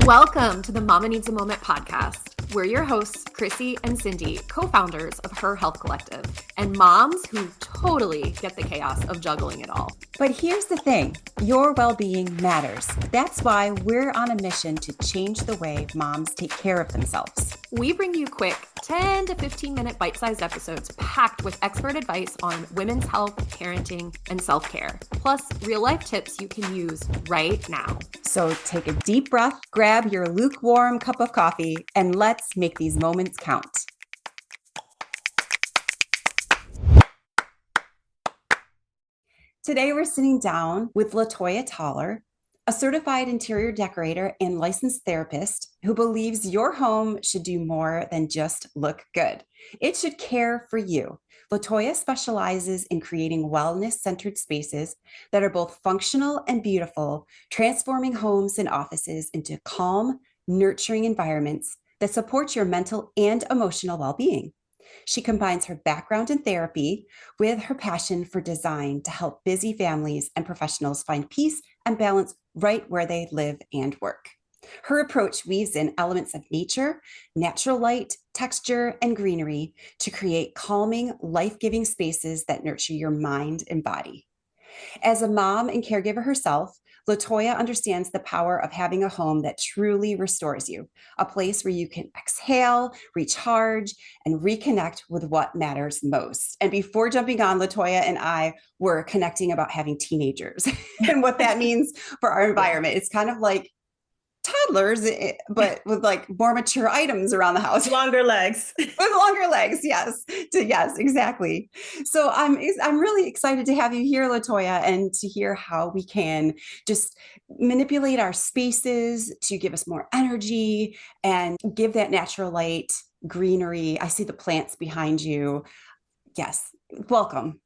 Welcome to the Mama Needs a Moment podcast. We're your hosts, Chrissy and Cindy, co-founders of Her Health Collective, and moms who totally get the chaos of juggling it all. But here's the thing, your well-being matters. That's why we're on a mission to change the way moms take care of themselves. We bring you quick 10 to 15 minute bite-sized episodes packed with expert advice on women's health, parenting, and self-care, plus real-life tips you can use right now. So take a deep breath, grab your lukewarm cup of coffee, and let's make these moments count. Today, we're sitting down with Latoya, a certified interior decorator and licensed therapist who believes your home should do more than just look good. It should care for you. Latoya specializes in creating wellness-centered spaces that are both functional and beautiful, transforming homes and offices into calm, nurturing environments that support your mental and emotional well-being. She combines her background in therapy with her passion for design to help busy families and professionals find peace and balance right where they live and work. Her approach weaves in elements of nature, natural light, texture, and greenery to create calming, life-giving spaces that nurture your mind and body. As a mom and caregiver herself, Latoya understands the power of having a home that truly restores you, a place where you can exhale, recharge, and reconnect with what matters most. And before jumping on, Latoya and I were connecting about having teenagers and what that means for our environment. It's kind of like toddlers, but with like more mature items around the house. Longer legs. With longer legs, yes. Yes, exactly. So I'm really excited to have you here, Latoya, and to hear how we can just manipulate our spaces to give us more energy and give that natural light, greenery. I see the plants behind you. Yes, welcome.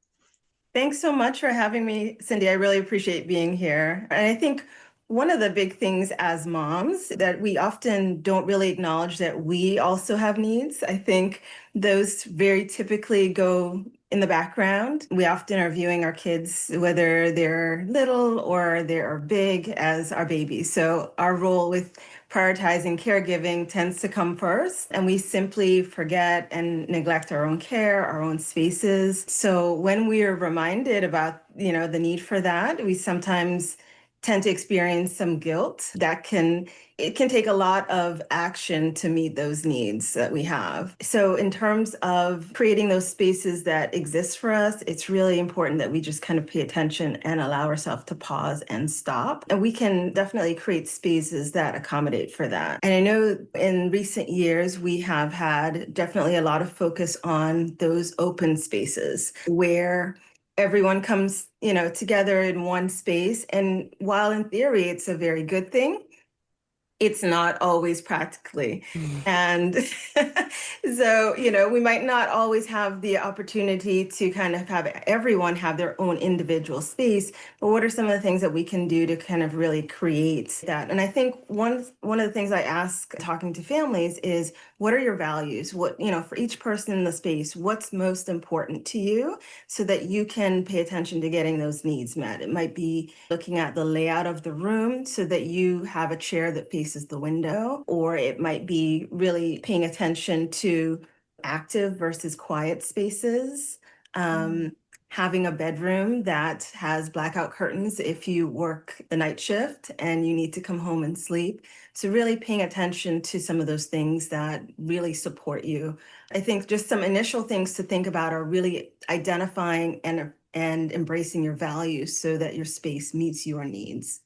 Thanks so much for having me, Cindy. I really appreciate being here. And I think one of the big things as moms that we often don't really acknowledge that we also have needs. I think those very typically go in the background. We often are viewing our kids, whether they're little or they're big, as our babies. So our role with prioritizing caregiving tends to come first, and we simply forget and neglect our own care, our own spaces. So when we are reminded about, the need for that, we sometimes tend to experience some guilt. It can take a lot of action to meet those needs that we have. So in terms of creating those spaces that exist for us, it's really important that we just kind of pay attention and allow ourselves to pause and stop. And we can definitely create spaces that accommodate for that. And I know in recent years, we have had definitely a lot of focus on those open spaces where everyone comes, together in one space. And while in theory, it's a very good thing, it's not always practically. And so, we might not always have the opportunity to kind of have everyone have their own individual space, but what are some of the things that we can do to kind of really create that? And I think one of the things I ask talking to families is, what are your values? What, for each person in the space, what's most important to you so that you can pay attention to getting those needs met? It might be looking at the layout of the room so that you have a chair that faces the window, or it might be really paying attention to active versus quiet spaces. Having a bedroom that has blackout curtains if you work the night shift and you need to come home and sleep. So really paying attention to some of those things that really support you. I think just some initial things to think about are really identifying and embracing your values so that your space meets your needs.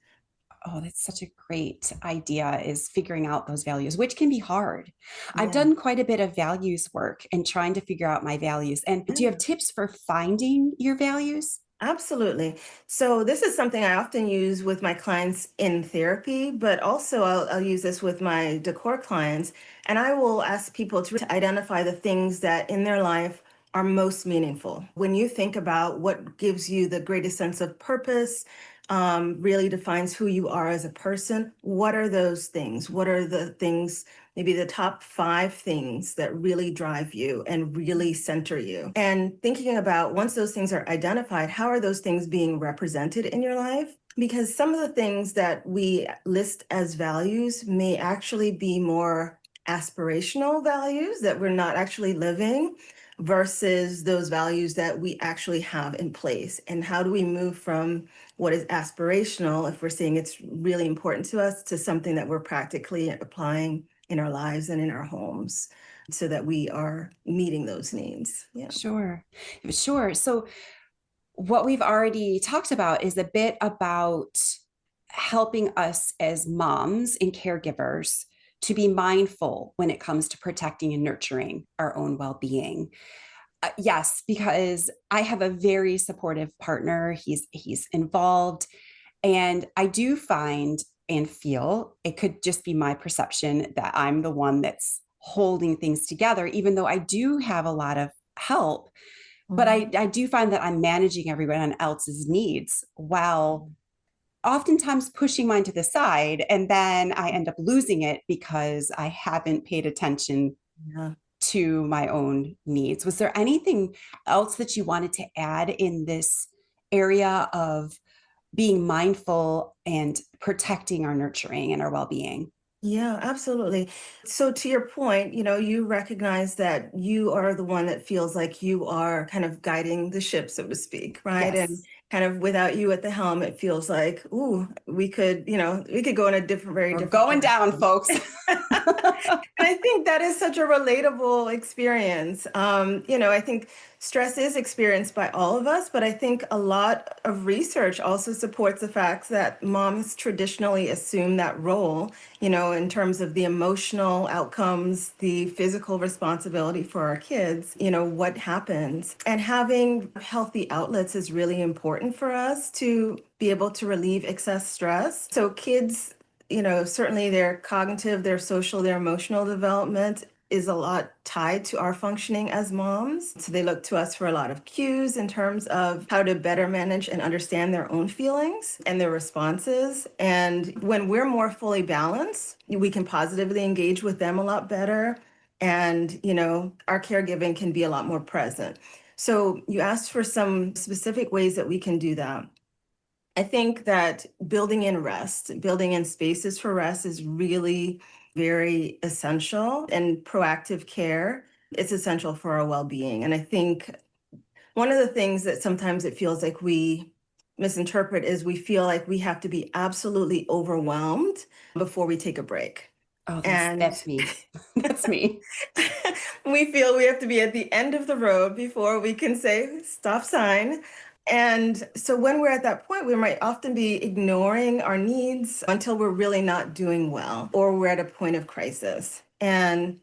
Oh, that's such a great idea, is figuring out those values, which can be hard. I've Yeah. done quite a bit of values work and trying to figure out my values. And do you have tips for finding your values? Absolutely. So this is something I often use with my clients in therapy, but also I'll use this with my decor clients. And I will ask people to identify the things that in their life are most meaningful. When you think about what gives you the greatest sense of purpose, really defines who you are as a person, what are those things? What are the things, maybe the top 5 things that really drive you and really center you? And thinking about once those things are identified, how are those things being represented in your life? Because some of the things that we list as values may actually be more aspirational values that we're not actually living versus those values that we actually have in place. And how do we move from what is aspirational, if we're saying it's really important to us, to something that we're practically applying in our lives and in our homes so that we are meeting those needs? Yeah. Sure. Sure. So what we've already talked about is a bit about helping us as moms and caregivers to be mindful when it comes to protecting and nurturing our own well-being. Yes, because I have a very supportive partner. He's involved, and I do find and feel it could just be my perception that I'm the one that's holding things together, even though I do have a lot of help. But I do find that I'm managing everyone else's needs while oftentimes pushing mine to the side. And then I end up losing it because I haven't paid attention Yeah. to my own needs. Was there anything else that you wanted to add in this area of being mindful and protecting our nurturing and our well-being? Yeah, absolutely. So to your point, you recognize that you are the one that feels like you are kind of guiding the ship, so to speak, right? And Yes. kind of without you at the helm, it feels like, ooh, we could go in a very We're different going down, direction. folks. And I think that is such a relatable experience. I think stress is experienced by all of us, but I think a lot of research also supports the fact that moms traditionally assume that role, in terms of the emotional outcomes, the physical responsibility for our kids, what happens. And having healthy outlets is really important for us to be able to relieve excess stress. So kids, certainly their cognitive, their social, their emotional development is a lot tied to our functioning as moms. So they look to us for a lot of cues in terms of how to better manage and understand their own feelings and their responses. And when we're more fully balanced, we can positively engage with them a lot better. And, our caregiving can be a lot more present. So you asked for some specific ways that we can do that. I think that building in rest, building in spaces for rest is really very essential, and proactive care is essential for our well-being. And I think one of the things that sometimes it feels like we misinterpret is we feel like we have to be absolutely overwhelmed before we take a break. Oh, And that's me. That's me. we feel we have to be at the end of the road before we can say stop sign. And so when we're at that point, we might often be ignoring our needs until we're really not doing well or we're at a point of crisis. And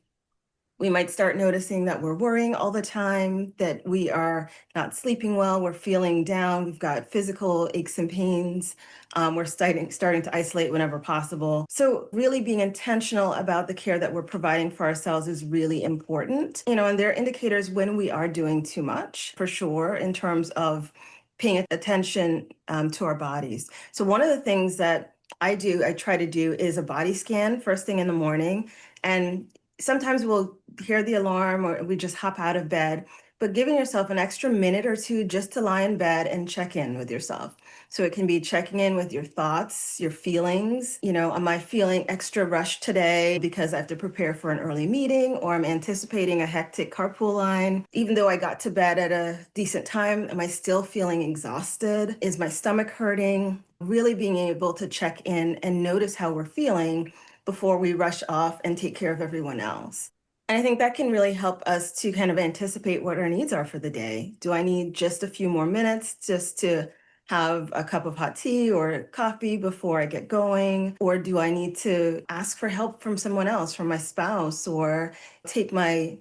we might start noticing that we're worrying all the time, that we are not sleeping well, we're feeling down, we've got physical aches and pains, we're starting to isolate whenever possible. So really being intentional about the care that we're providing for ourselves is really important. And there are indicators when we are doing too much, for sure, in terms of paying attention to our bodies. So one of the things that I try to do is a body scan first thing in the morning. And sometimes we'll hear the alarm or we just hop out of bed, but giving yourself an extra minute or two just to lie in bed and check in with yourself. So it can be checking in with your thoughts, your feelings. Am I feeling extra rushed today because I have to prepare for an early meeting, or I'm anticipating a hectic carpool line? Even though I got to bed at a decent time, am I still feeling exhausted? Is my stomach hurting? Really being able to check in and notice how we're feeling before we rush off and take care of everyone else. And I think that can really help us to kind of anticipate what our needs are for the day. Do I need just a few more minutes just to have a cup of hot tea or coffee before I get going? Or do I need to ask for help from someone else, from my spouse, or take my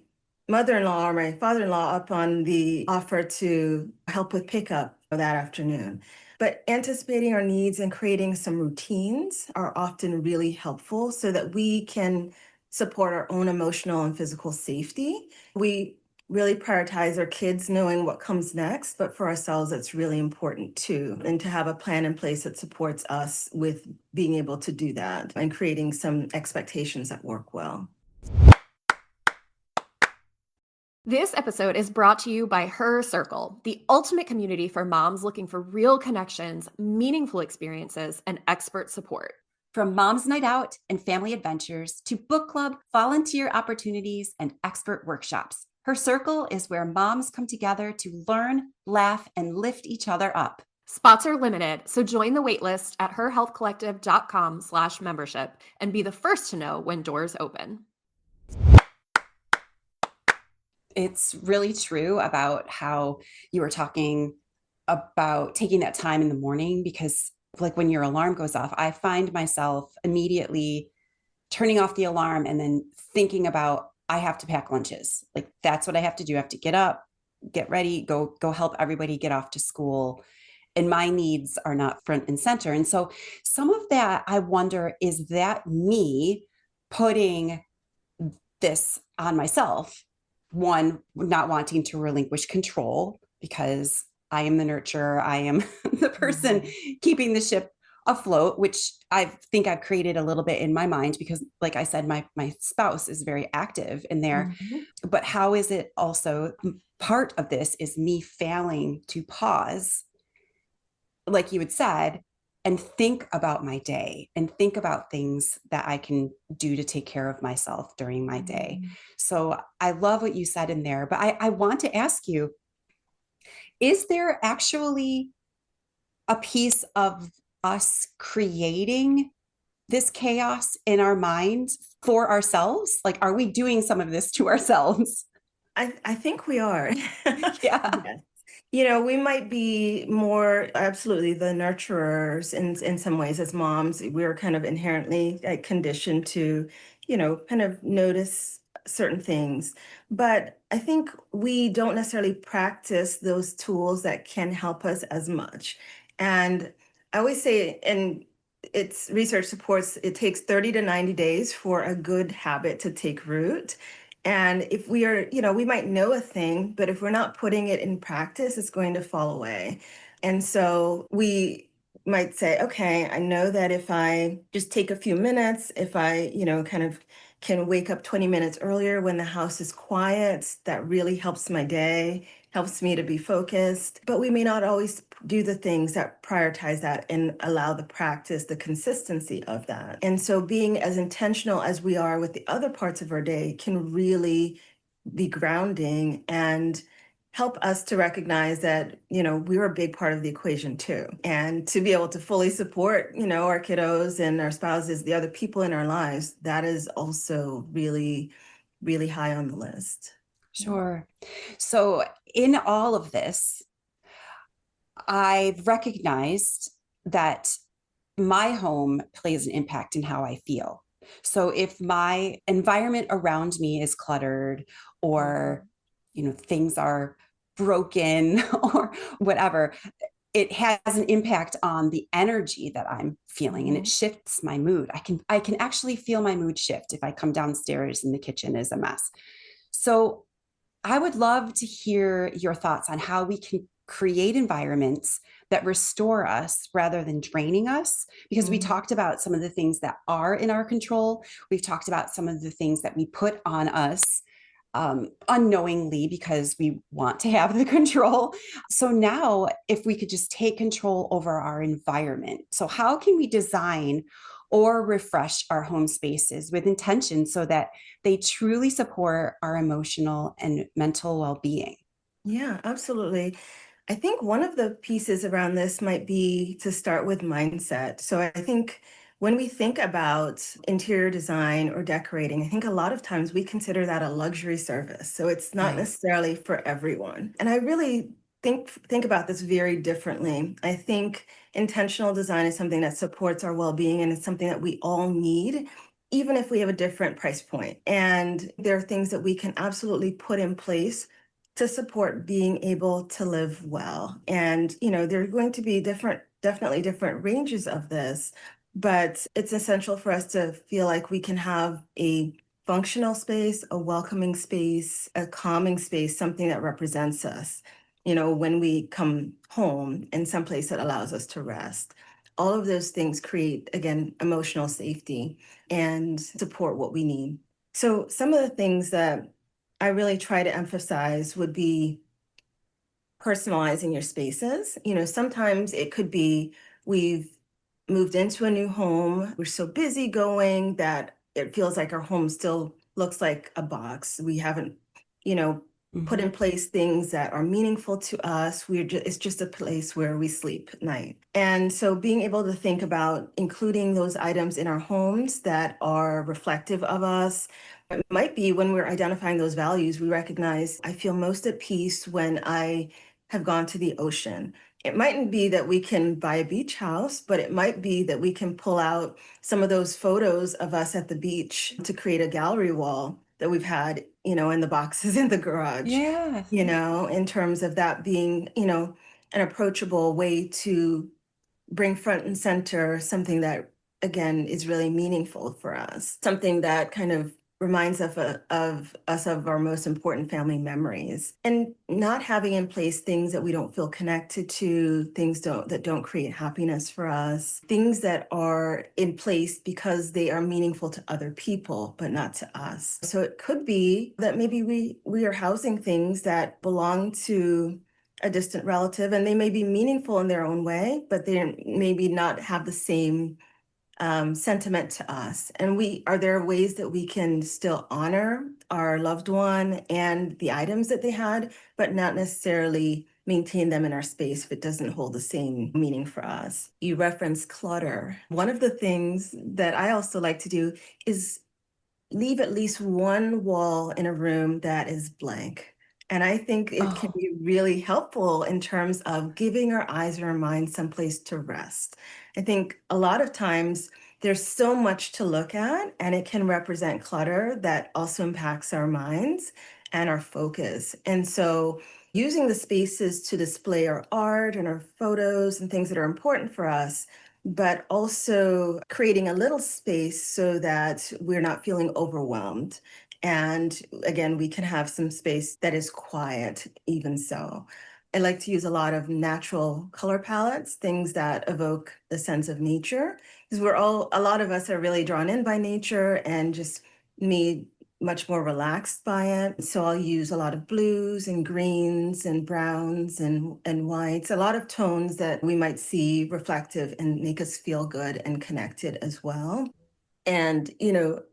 mother-in-law or my father-in-law up on the offer to help with pickup that afternoon? But anticipating our needs and creating some routines are often really helpful so that we can support our own emotional and physical safety. We really prioritize our kids knowing what comes next, but for ourselves, it's really important too. And to have a plan in place that supports us with being able to do that and creating some expectations that work well. This episode is brought to you by Her Circle, the ultimate community for moms looking for real connections, meaningful experiences, and expert support. From mom's night out and family adventures to book club, volunteer opportunities, and expert workshops, Her Circle is where moms come together to learn, laugh, and lift each other up. Spots are limited, so join the waitlist at herhealthcollective.com/membership and be the first to know when doors open. It's really true about how you were talking about taking that time in the morning, because like when your alarm goes off, I find myself immediately turning off the alarm and then thinking about I have to pack lunches. Like that's what I have to do. I have to get up, get ready, go help everybody get off to school. And my needs are not front and center. And so some of that, I wonder, is that me putting this on myself? One, not wanting to relinquish control because I am the nurturer. I am the person keeping the ship afloat, which I think I've created a little bit in my mind because, like I said, my spouse is very active in there. But how is it also part of this is me failing to pause, like you had said, and think about my day and think about things that I can do to take care of myself during my day. So I love what you said in there, but I want to ask you, is there actually a piece of us creating this chaos in our minds for ourselves? Like, are we doing some of this to ourselves? I think we are. Yeah. Yes. You know, we might be more absolutely the nurturers in some ways as moms. We're kind of inherently like, conditioned to, kind of notice certain things. But I think we don't necessarily practice those tools that can help us as much. And I always say, and it's research supports it takes 30 to 90 days for a good habit to take root. And if we are, we might know a thing, but if we're not putting it in practice, it's going to fall away. And so we might say, okay, I know that if I just take a few minutes, if I, kind of can wake up 20 minutes earlier when the house is quiet, that really helps my day, helps me to be focused. But we may not always do the things that prioritize that and allow the practice, the consistency of that. And so being as intentional as we are with the other parts of our day can really be grounding and help us to recognize that, we're a big part of the equation too. And to be able to fully support, our kiddos and our spouses, the other people in our lives, that is also really, really high on the list. Sure. So in all of this, I've recognized that my home plays an impact in how I feel. So if my environment around me is cluttered or, things are broken or whatever, it has an impact on the energy that I'm feeling and it shifts my mood. I can actually feel my mood shift if I come downstairs and the kitchen is a mess. So I would love to hear your thoughts on how we can create environments that restore us rather than draining us, because we talked about some of the things that are in our control. We've talked about some of the things that we put on us unknowingly because we want to have the control. So now, if we could just take control over our environment. So, how can we design or refresh our home spaces with intention so that they truly support our emotional and mental well being? Yeah, absolutely. I think one of the pieces around this might be to start with mindset. So I think when we think about interior design or decorating, I think a lot of times we consider that a luxury service. So it's not Right. necessarily for everyone. And I really think about this very differently. I think intentional design is something that supports our well-being and it's something that we all need. Even if we have a different price point. And there are things that we can absolutely put in place to support being able to live well. And, there are going to be definitely different ranges of this, but it's essential for us to feel like we can have a functional space, a welcoming space, a calming space, something that represents us, when we come home and someplace that allows us to rest. All of those things create, again, emotional safety and support what we need. So some of the things that I really try to emphasize would be personalizing your spaces. Sometimes it could be we've moved into a new home. We're so busy going that it feels like our home still looks like a box. We haven't, you know, put in Mhm. place things that are meaningful to us. It's just a place where we sleep at night. And so being able to think about including those items in our homes that are reflective of us. It might be when we're identifying those values, we recognize I feel most at peace when I have gone to the ocean. It mightn't be that we can buy a beach house, but it might be that we can pull out some of those photos of us at the beach to create a gallery wall that we've had, in the boxes in the garage, Yes. in terms of that being, an approachable way to bring front and center something that again is really meaningful for us, something that kind of reminds of us of our most important family memories, and not having in place things that we don't feel connected to, that don't create happiness for us, things that are in place because they are meaningful to other people but not to us. So it could be that maybe we are housing things that belong to a distant relative, and they may be meaningful in their own way, but they maybe not have the same sentiment to us. And are there ways that we can still honor our loved one and the items that they had, but not necessarily maintain them in our space if it doesn't hold the same meaning for us? You referenced clutter. One of the things that I also like to do is leave at least one wall in a room that is blank. And I think it can Oh, be really helpful in terms of giving our eyes or our minds someplace to rest. I think a lot of times there's so much to look at, and it can represent clutter that also impacts our minds and our focus. And so using the spaces to display our art and our photos and things that are important for us, but also creating a little space so that we're not feeling overwhelmed. And again, we can have some space that is quiet, even so. I like to use a lot of natural color palettes, things that evoke the sense of nature, because a lot of us are really drawn in by nature and just me much more relaxed by it. So I'll use a lot of blues and greens and browns and whites, a lot of tones that we might see reflective and make us feel good and connected as well. And,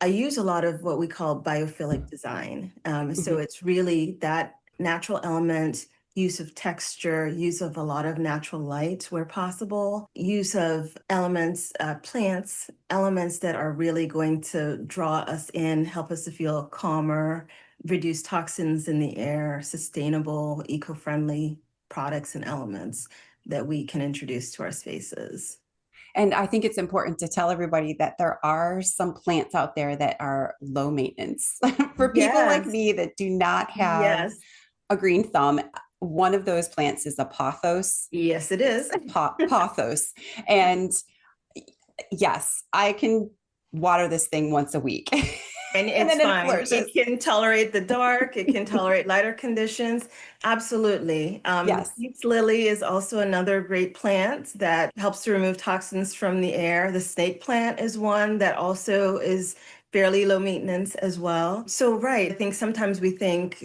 I use a lot of what we call biophilic design. So mhm. it's really that natural element, use of texture, use of a lot of natural light where possible, use of elements, plants, elements that are really going to draw us in, help us to feel calmer, reduce toxins in the air, sustainable, eco-friendly products and elements that we can introduce to our spaces. And I think it's important to tell everybody that there are some plants out there that are low maintenance for people like Yes, me that do not have yes. a green thumb. One of those plants is a pothos. Yes, it It's is. pothos. And yes, I can water this thing once a week And and it's then it fine. flourishes. It can tolerate the dark. It can tolerate lighter conditions. Absolutely. The Yes. peace lily is also another great plant that helps to remove toxins from the air. The snake plant is one that also is fairly low maintenance as well. So, right, I think sometimes we think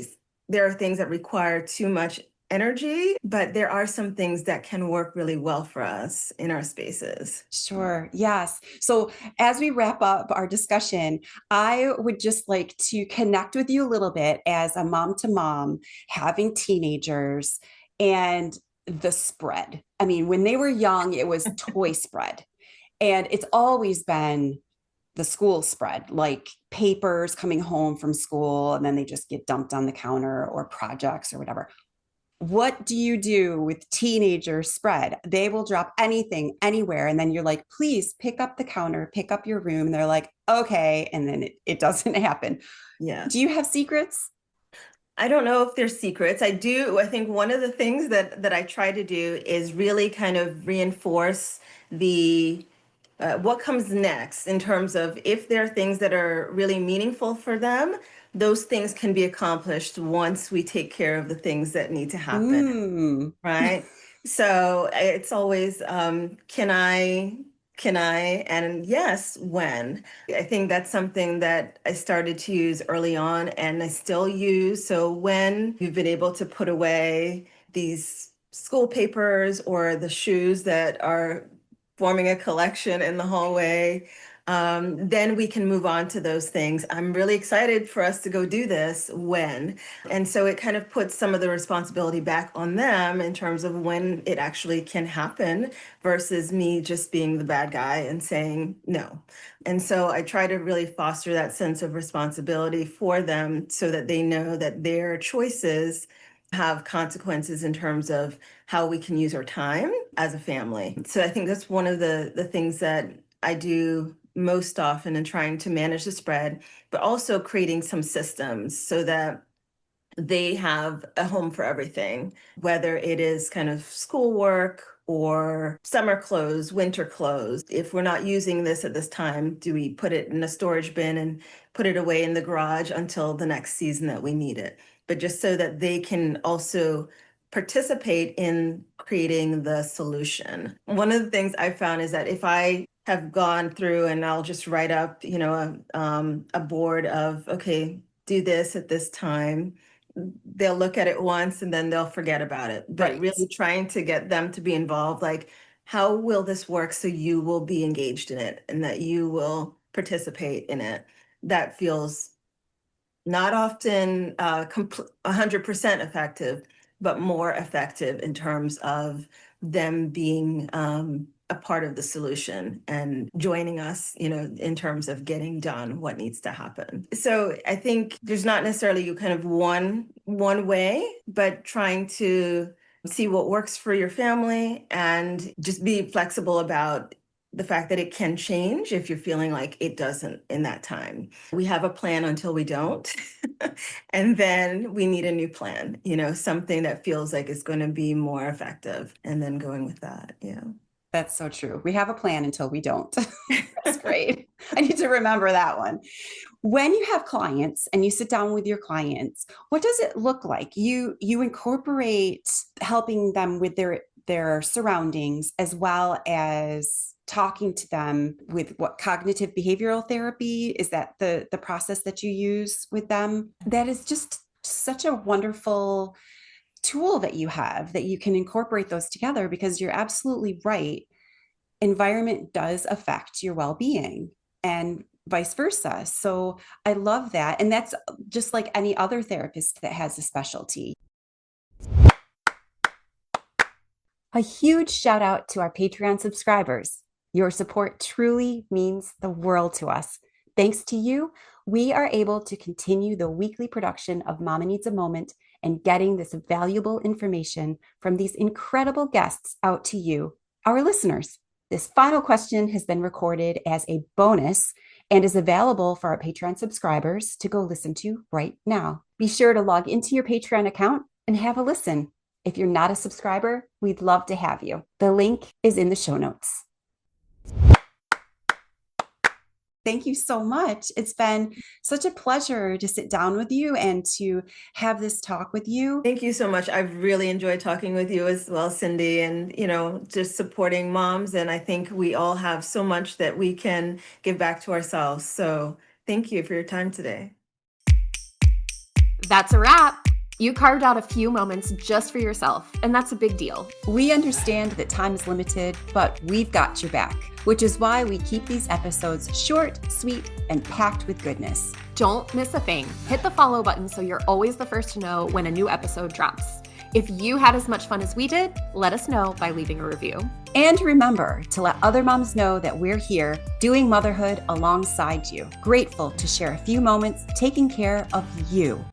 there are things that require too much energy, but there are some things that can work really well for us in our spaces. Sure. Yes. So, as we wrap up our discussion, I would just like to connect with you a little bit as a mom to mom having teenagers and the spread. I mean, when they were young, it was toy spread, and it's always been the school spread, like papers coming home from school, and then they just get dumped on the counter or projects or whatever. What do you do with teenager spread? They will drop anything anywhere. And then you're like, please pick up the counter, pick up your room. And they're like, okay. And then it doesn't happen. Do Yes. you have secrets? I don't know if there's secrets. I do. I think one of the things that I try to do is really kind of reinforce the what comes next in terms of if there are things that are really meaningful for them, those things can be accomplished once we take care of the things that need to happen, Mm. right? So it's always, can I can I? And yes, when? I think that's something that I started to use early on and I still use. So when you've been able to put away these school papers or the shoes that are forming a collection in the hallway, then we can move on to those things. I'm really excited for us to go do this when. And so it kind of puts some of the responsibility back on them in terms of when it actually can happen versus me just being the bad guy and saying no. And so I try to really foster that sense of responsibility for them so that they know that their choices have consequences in terms of how we can use our time as a family. So I think that's one of the things that I do most often in trying to manage the spread, but also creating some systems so that they have a home for everything, whether it is kind of schoolwork or summer clothes, winter clothes. If we're not using this at this time, do we put it in a storage bin and put it away in the garage until the next season that we need it? But just so that they can also participate in creating the solution. One of the things I found is that if I have gone through and I'll just write up, a board of, okay, do this at this time, they'll look at it once and then they'll forget about it. But Right. really trying to get them to be involved, like, how will this work so you will be engaged in it and that you will participate in it? That feels not often 100% effective, but more effective in terms of them being a part of the solution and joining us, in terms of getting done what needs to happen. So I think there's not necessarily you kind of one way, but trying to see what works for your family and just be flexible about the fact that it can change if you're feeling like it doesn't in that time. We have a plan until we don't. And then we need a new plan, something that feels like it's going to be more effective and then going with that. Yeah. That's so true. We have a plan until we don't. That's great. I need to remember that one. When you have clients and you sit down with your clients, what does it look like? You incorporate helping them with their surroundings as well as talking to them with what cognitive behavioral therapy is that the process that you use with them? That is just such a wonderful tool that you have that you can incorporate those together because you're absolutely right. Environment does affect your well-being and vice versa. So I love that. And that's just like any other therapist that has a specialty. A huge shout out to our Patreon subscribers. Your support truly means the world to us. Thanks to you, we are able to continue the weekly production of Mama Needs a Moment and getting this valuable information from these incredible guests out to you, our listeners. This final question has been recorded as a bonus and is available for our Patreon subscribers to go listen to right now. Be sure to log into your Patreon account and have a listen. If you're not a subscriber, we'd love to have you. The link is in the show notes. Thank you so much. It's been such a pleasure to sit down with you and to have this talk with you. Thank you so much. I've really enjoyed talking with you as well, Cindy, and, just supporting moms. And I think we all have so much that we can give back to ourselves. So thank you for your time today. That's a wrap. You carved out a few moments just for yourself, and that's a big deal. We understand that time is limited, but we've got your back, which is why we keep these episodes short, sweet, and packed with goodness. Don't miss a thing. Hit the follow button so you're always the first to know when a new episode drops. If you had as much fun as we did, let us know by leaving a review. And remember to let other moms know that we're here doing motherhood alongside you. Grateful to share a few moments taking care of you.